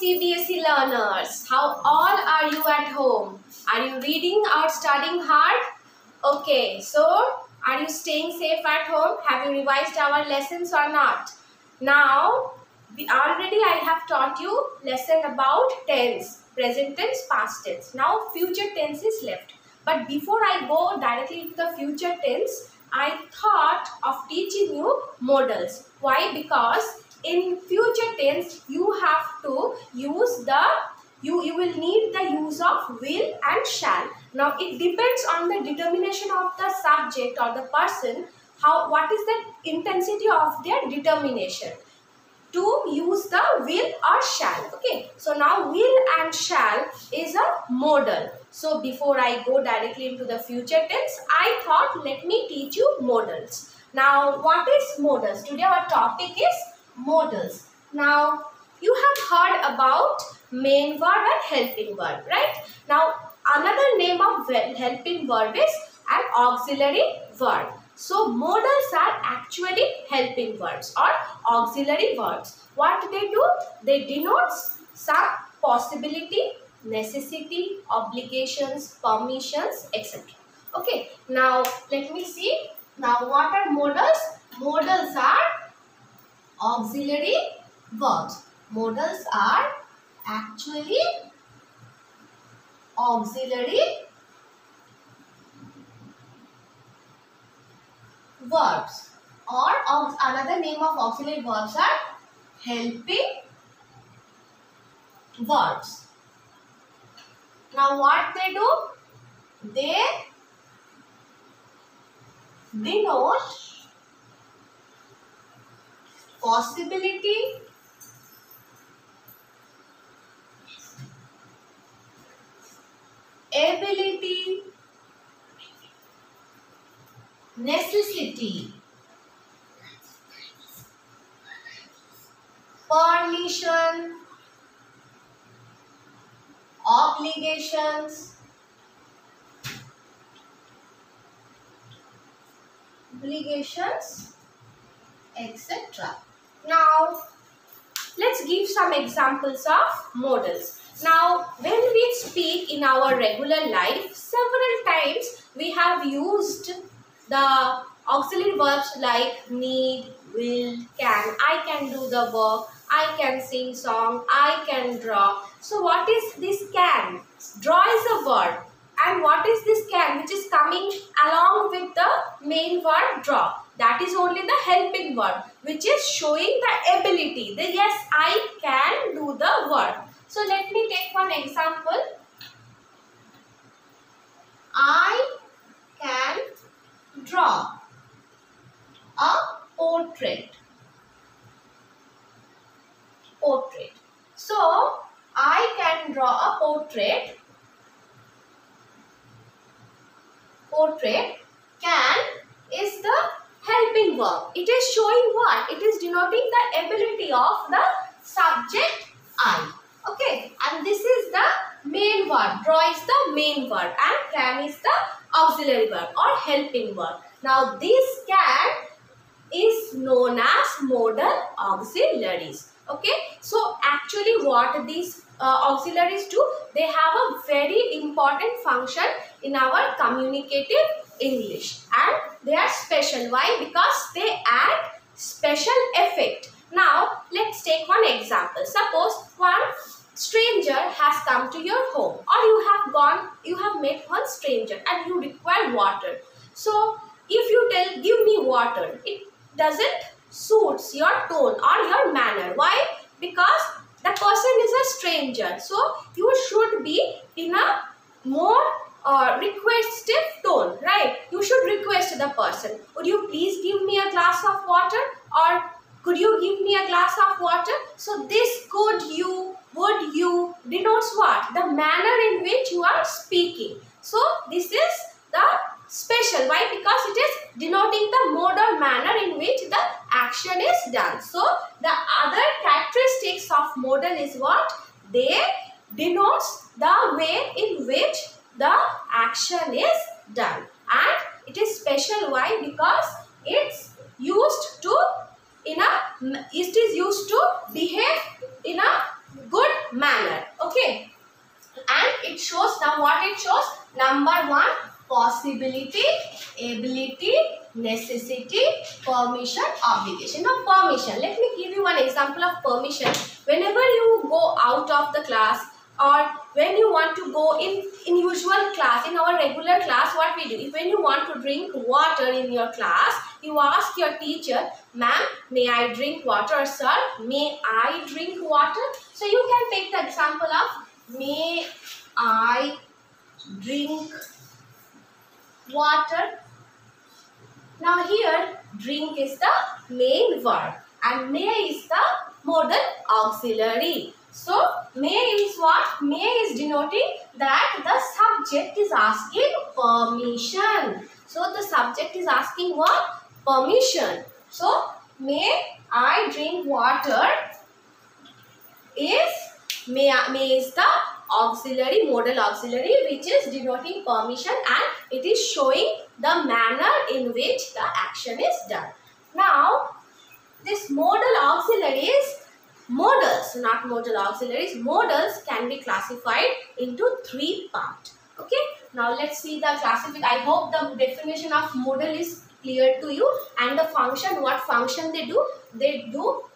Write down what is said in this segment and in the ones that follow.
CBSE learners, how all are you at home? Are you reading or studying hard? Okay, so are you staying safe at home? Have you revised our lessons or not? Now, I have taught you lesson about tense, present tense, past tense. Now future tense is left. But before I go directly into the future tense, I thought of teaching you modals. Why? Because in future tense you have to use the you will need the use of will and shall. Now it depends on the determination of the subject or the person, what is the intensity of their determination to use the will or shall. Okay, so now will and shall is a modal. So before I go directly into the future tense, I thought let me teach you modals. Now what is modals? Today our topic is modals. Now you have heard about main verb and helping verb, right? Now another name of helping verb is an auxiliary verb. So modals are actually helping verbs or auxiliary verbs. What they do? They denote some possibility, necessity, obligations, permissions, etc. Okay, now let me see. Now what are modals? Modals are auxiliary verbs. Modals are actually auxiliary verbs, or another name of auxiliary verbs are helping verbs. Now what they do? They denote possibility, ability, necessity, permission, obligations, etc. Now let's give some examples of modals. Now when we speak in our regular life, several times we have used the auxiliary verbs like need, will, can. I can do the work, I can sing song, I can draw. So what is this can? Draw is a verb. And what is this can, which is coming along with the main verb draw? That is only the helping verb, which is showing the ability. That yes, I can do the work. So let me take one example. I can draw a portrait. So I can draw a portrait. Can is the helping verb. It is showing what? It is denoting the ability of the subject I. Okay, and this is the main verb. Draw is the main verb and can is the auxiliary verb or helping verb. Now this can is known as modal auxiliaries. Okay, so actually what these auxiliaries do, they have a very important function in our communicative English, and they are special. Why? Because they add special effect. Now let's take one example. Suppose one stranger has come to your home, or you have met one stranger and you require water. So if you tell give me water, it doesn't suits your tone or your manner. Why? Because the person is a stranger. So you should be in a more requestive tone, right? You should request the person, would you please give me a glass of water, or could you give me a glass of water? So this could you, would you denotes what? The manner in which you are speaking. So this is the special. Why? Because it is denoting the modal manner in which the action is done. So the other characteristics of modal is what? They denotes the way in which the action is done, and it is special. Why? Because it is used to behave in a good manner. Okay. And it shows, now what it shows? Number 1, possibility, ability, necessity, permission, obligation. Now permission, let me give you one example of permission. Whenever you go out of the class, or when you want to go in usual class, in our regular class, what we do, if when you want to drink water in your class, you ask your teacher, ma'am, may I drink water, or sir, may I drink water? So you can take the example of may I drink water. Now here drink is the main verb and may is the modal auxiliary. So may is what? May is denoting that the subject is asking permission. So the subject is asking what? Permission. So may I drink water is may is the auxiliary, modal auxiliary, which is denoting permission, and it is showing the manner in which the action is done. Now this modal auxiliaries, modals, not modal auxiliaries, modals can be classified into 3 parts. Okay, now let's see the classification. I hope the definition of modal is clear to you, and the function, what function they do, they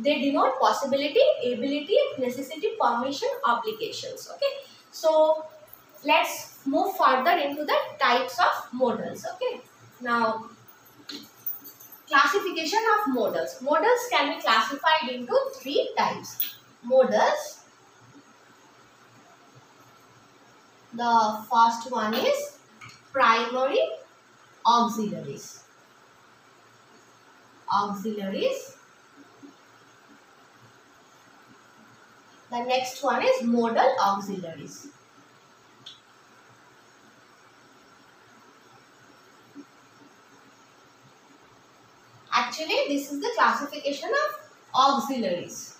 denote possibility, ability, necessity, permission, obligations. Okay, so let's move further into the types of modals. Okay, now classification of modals. Modals can be classified into 3 types. Modals, the first one is primary auxiliaries. The next one is modal auxiliaries. Actually, this is the classification of auxiliaries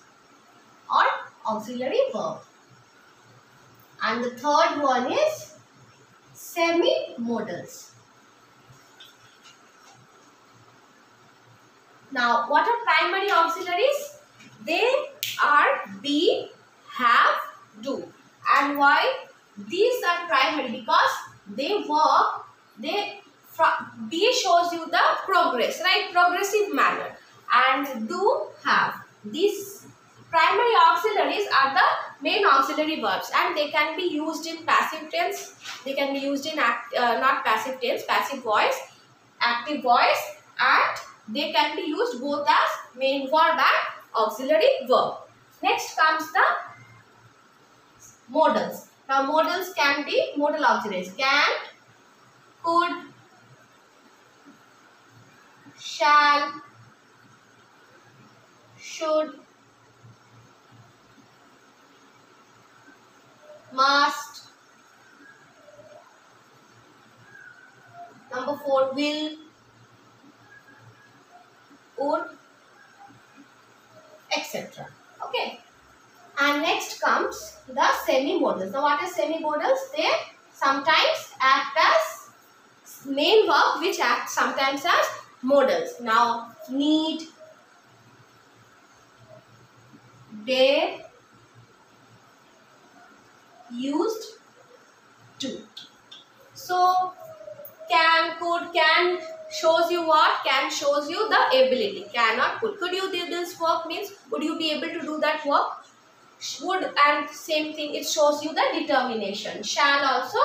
or auxiliary verb. And the third one is semi-modals. Now, what are primary auxiliaries? They are be, have, do. And why these are primary? Because they work, be shows you the progress, right? Progressive manner. And do, have. These primary auxiliaries are the main auxiliary verbs, and they can be used in passive tense. They can be used in not passive tense, passive voice, active voice, and they can be used both as main verb and auxiliary verb. Next comes the modals. Now modals can be modal auxiliaries. Can, could, shall, should, must. Number 4, will, would, etc. Okay. And next comes the semi-modals. Now what is semi-modals? They sometimes act as main verb, which act sometimes as modals. Now need, dare, used to. So can, could, can shows you what? Can shows you the ability. Cannot, could. Could you do this work means would you be able to do that work? Would, and same thing, it shows you the determination. Shall also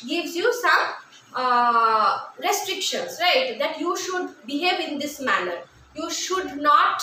gives you some restrictions, right? That you should behave in this manner. You should not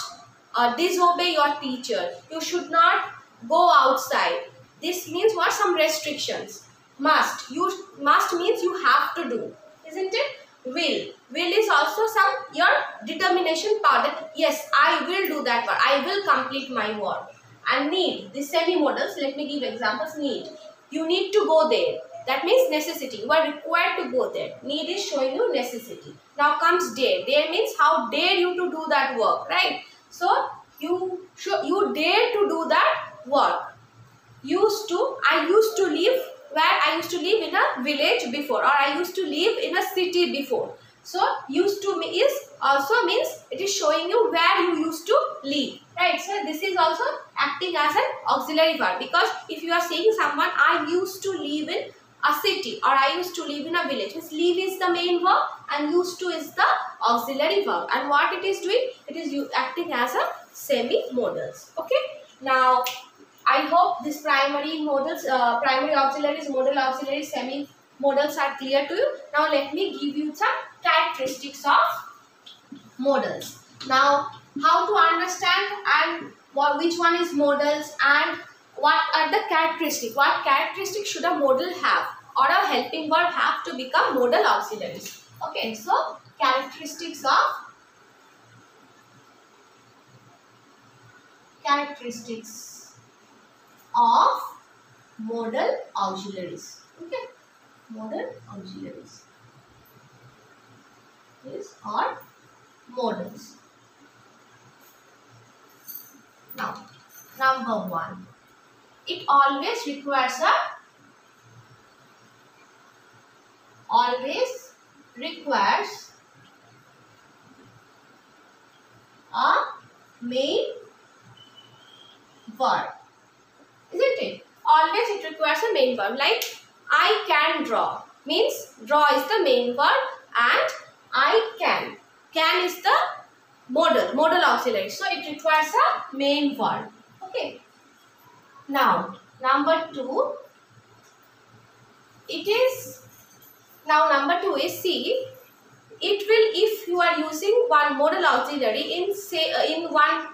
disobey your teacher. You should not go outside. This means what? Some restrictions. Must. Must means you have to do, isn't it? Will is also some your determination power that yes, I will do that work. I will complete my work. And need, the semi-modals, let me give examples. Need, you need to go there. That means necessity. You are required to go there. Need is showing you necessity. Now comes dare. Dare means how dare you to do that work, right? So you dare to do that work. I used to live where I used to live in a village before, or I used to live in a city before. So used to is also means it is showing you where you used to live, right? So this is also acting as an auxiliary verb, because if you are saying someone, I used to live in a city or I used to live in a village, means live is the main verb and used to is the auxiliary verb, and what it is doing, it is acting as a semi-modals. Okay, now I hope this primary modals, primary auxiliaries, modal auxiliaries, semi-modals are clear to you. Now let me give you some characteristics of modals. Now how to understand and which one is modals and what are the characteristics? What characteristics should a modal have or a helping verb have to become modal auxiliaries? Okay, so characteristics of modal auxiliaries. Okay, modal auxiliaries is or modals. Now, number one, it always requires a main verb, isn't it? Always it requires a main verb. Like I can draw means draw is the main verb and I can is the modal auxiliary. So it requires a main verb. Okay. Now number two, number two is see. It will, if you are using one modal auxiliary in say in one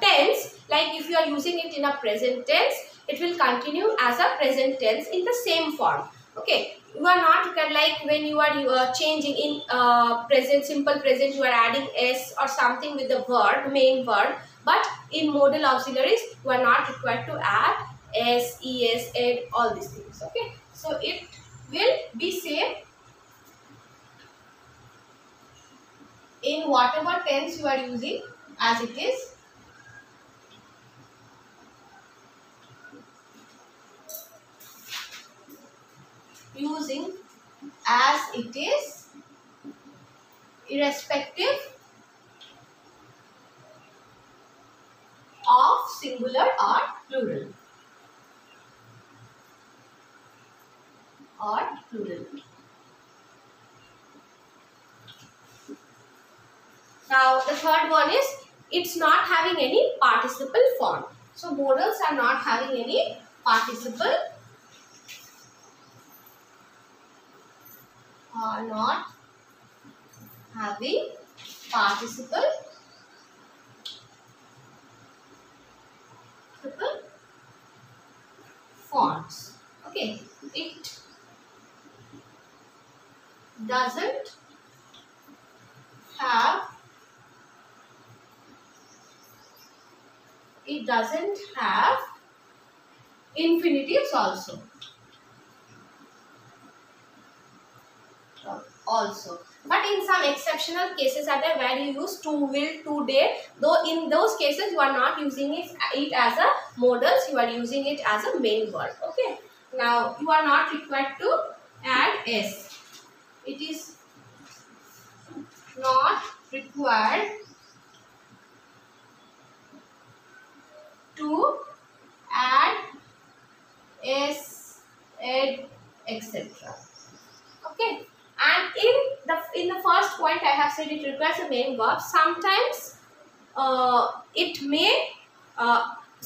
tense, like if you are using it in a present tense, it will continue as a present tense in the same form. Okay, you are not like when you are changing in present, simple present, you are adding s or something with the verb, main verb, but in modal auxiliaries you are not required to add s, es, ed, all these things. Okay, so it will be same in whatever tense you are using as it is. Using as it is, irrespective of singular or plural. Now the third one is it's not having any participle form. So modals are not having any participle, forms. Okay, it doesn't have infinitives also. But in some exceptional cases are there where you use to, will, to, dare, though in those cases you are not using it as a modals, you are using it as a main verb. Okay, now you are not required to add s. It is not required to add s, ed, etc. Okay, and in the first point I have said it requires a main verb. Sometimes it may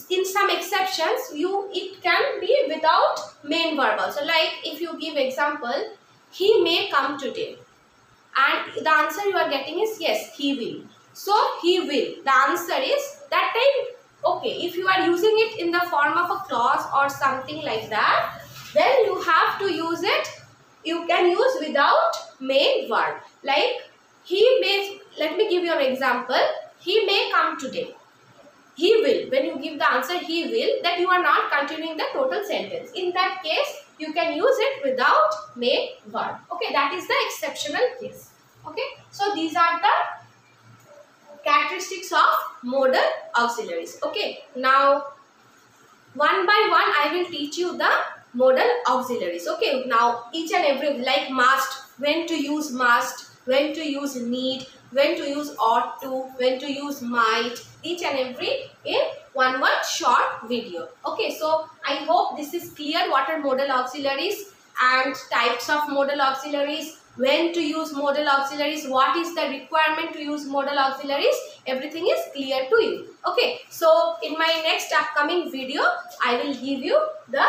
in some exceptions it can be without main verb also. Like if you give example, he may come today, and the answer you are getting is yes, he will. So he will, the answer is that time. Okay, if you are using it in the form of a clause or something like that, then you have to use it. You can use without main verb. Like he may, let me give you an example. He may come today. He will. When you give the answer he will, that you are not continuing the total sentence. In that case, you can use it without main verb. Okay, that is the exceptional case. Okay, so these are the characteristics of modal auxiliaries. Okay, now one by one I will teach you the modal auxiliaries. Okay, now each and every, like must, when to use must, when to use need, when to use ought to, when to use might, each and every in one short video. Okay, so I hope this is clear. What are modal auxiliaries and types of modal auxiliaries, when to use modal auxiliaries, what is the requirement to use modal auxiliaries, everything is clear to you. Okay, so in my next upcoming video I will give you the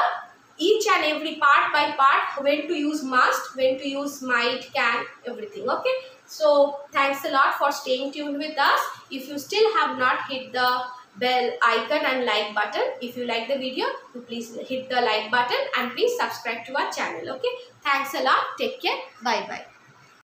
each and every part by part, when to use must, when to use might, can, everything. Okay, so thanks a lot for staying tuned with us. If you still have not hit the bell icon and like button, if you like the video, please hit the like button and please subscribe to our channel. Okay, thanks a lot. Take care. Bye bye.